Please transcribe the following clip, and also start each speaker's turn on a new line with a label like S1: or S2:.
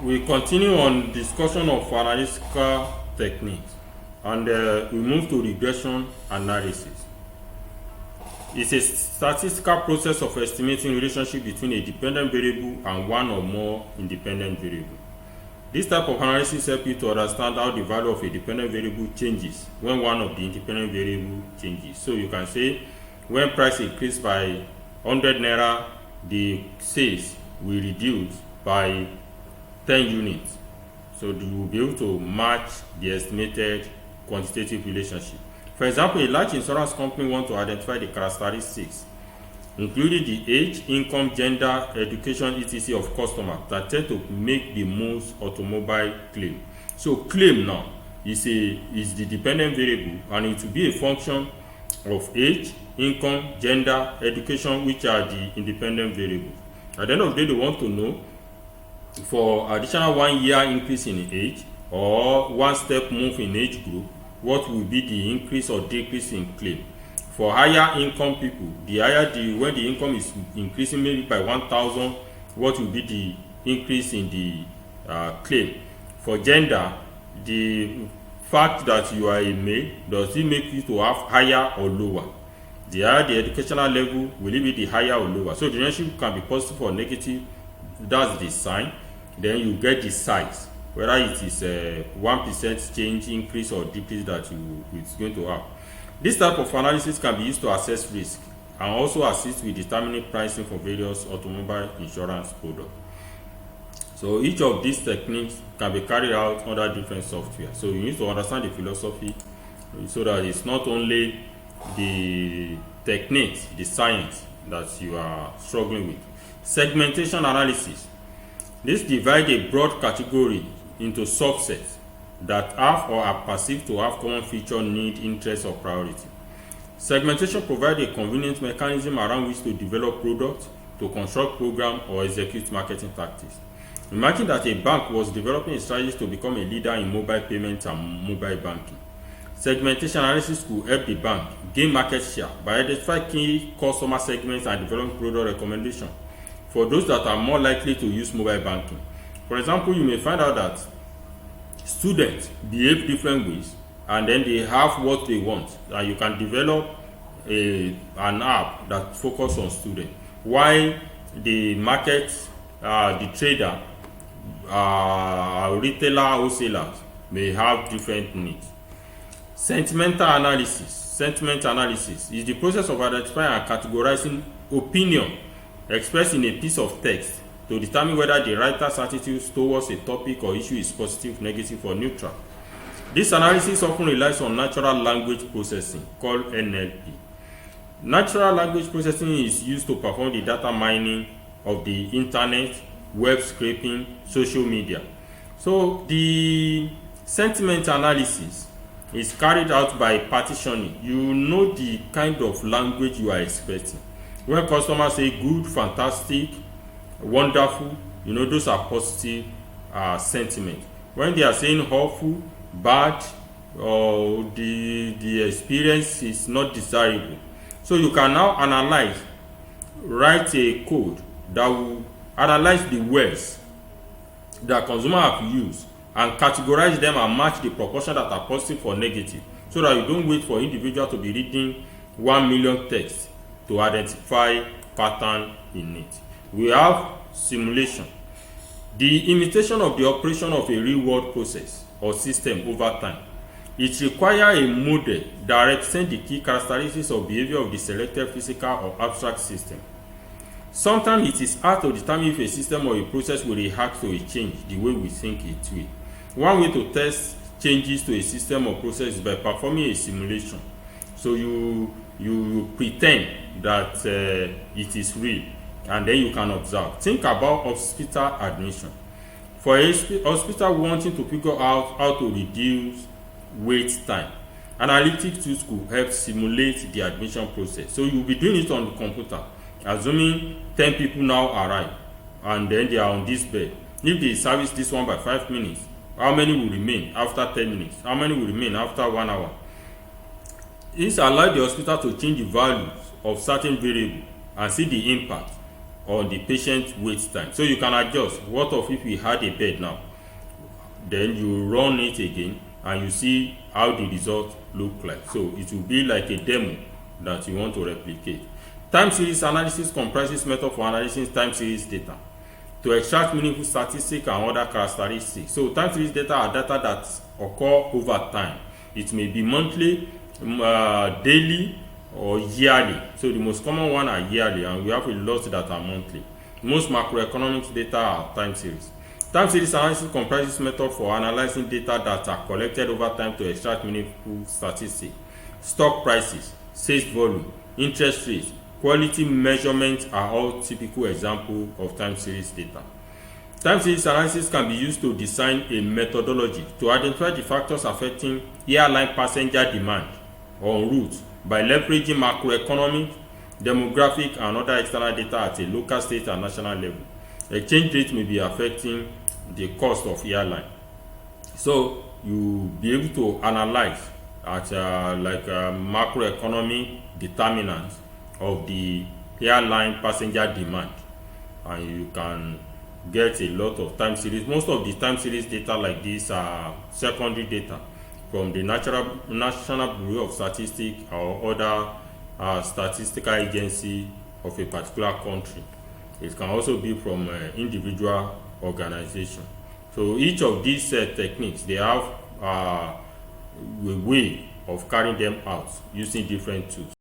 S1: We continue on discussion of analytical techniques, and we move to regression analysis. It's a statistical process of estimating relationship between a dependent variable and one or more independent variables. This type of analysis helps you to understand how the value of a dependent variable changes when one of the independent variables changes. So you can say when price increase by 100 naira, the sales will reduce by 10 units. So you will be able to match the estimated quantitative relationship. For example, a large insurance company wants to identify the characteristics, including the age, income, gender, education, etc. of customers that tend to make the most automobile claim. So claim now is the dependent variable, and it will be a function of age, income, gender, education, which are the independent variables. At the end of the day, they want to know for additional 1 year increase in age or 1 step move in age group, what will be the increase or decrease in claim. For higher income people, when the income is increasing maybe by 1,000, what will be the increase in the claim. For gender, the fact that you are a male, does it make you to have higher or lower? The higher the educational level, will it be the higher or lower? So the relationship can be positive or negative. That's the sign. Then you get the size, whether it is a 1% change, increase or decrease that it's going to have. This type of analysis can be used to assess risk and also assist with determining pricing for various automobile insurance products. So each of these techniques can be carried out under different software. So you need to understand the philosophy so that it's not only the techniques, the science that you are struggling with. Segmentation analysis. This divides a broad category into subsets that have or are perceived to have common feature, need, interest, or priority. Segmentation provides a convenient mechanism around which to develop products, to construct programs, or execute marketing tactics. Imagine that a bank was developing a strategy to become a leader in mobile payments and mobile banking. Segmentation analysis could help the bank gain market share by identifying key customer segments and developing product recommendations for those that are more likely to use mobile banking. For example, you may find out that students behave different ways and then they have what they want, and you can develop an app that focuses on students, while the market, the trader, retailer, wholesalers may have different needs. Sentiment analysis is the process of identifying and categorizing opinion expressed in a piece of text to determine whether the writer's attitude towards a topic or issue is positive, negative, or neutral. This analysis often relies on natural language processing, called NLP. Natural language processing is used to perform the data mining of the internet, web scraping, social media. So the sentiment analysis is carried out by partitioning. You know the kind of language you are expecting. When customers say good, fantastic, wonderful, those are positive sentiment. When they are saying awful, bad, or the experience is not desirable, so you can now write a code that will analyze the words that consumers have used and categorize them and match the proportion that are positive or negative, so that you don't wait for individual to be reading 1 million texts to identify pattern in it. We have simulation, the imitation of the operation of a real-world process or system over time. It requires a model that represents the key characteristics of behavior of the selected physical or abstract system. Sometimes it is hard to determine if a system or a process will react to a change the way we think it will. One way to test changes to a system or process is by performing a simulation. So you pretend that it is real, and then you can observe. Think about hospital admission. For a hospital wanting to figure out how to reduce wait time, analytic tools could help simulate the admission process. So you'll be doing it on the computer, assuming 10 people now arrive and then they are on this bed. If they service this one by 5 minutes, how many will remain after 10 minutes? How many will remain after 1 hour? This allows the hospital to change the values of certain variables and see the impact on the patient wait time. So you can adjust. What if we had a bed now? Then you run it again and you see how the result look like. So it will be like a demo that you want to replicate. Time series analysis comprises method for analyzing time series data to extract meaningful statistics and other characteristics. So time series data are data that occur over time. It may be monthly, daily, or yearly. So the most common one are yearly, and we have a lot that are monthly. Most macroeconomic data are time series. Time series analysis comprises method for analyzing data that are collected over time to extract meaningful statistics. Stock prices, sales volume, interest rates, quality measurements are all typical examples of time series data. Time series analysis can be used to design a methodology to identify the factors affecting airline passenger demand on route by leveraging macroeconomic, demographic, and other external data at a local, state, and national level. Exchange rate may be affecting the cost of airline. So you be able to analyze at macroeconomic determinants of the airline passenger demand, and you can get a lot of time series. Most of the time series data like this are secondary data from the National Bureau of Statistics or other statistical agency of a particular country. It can also be from individual organization. So each of these techniques, they have a way of carrying them out using different tools.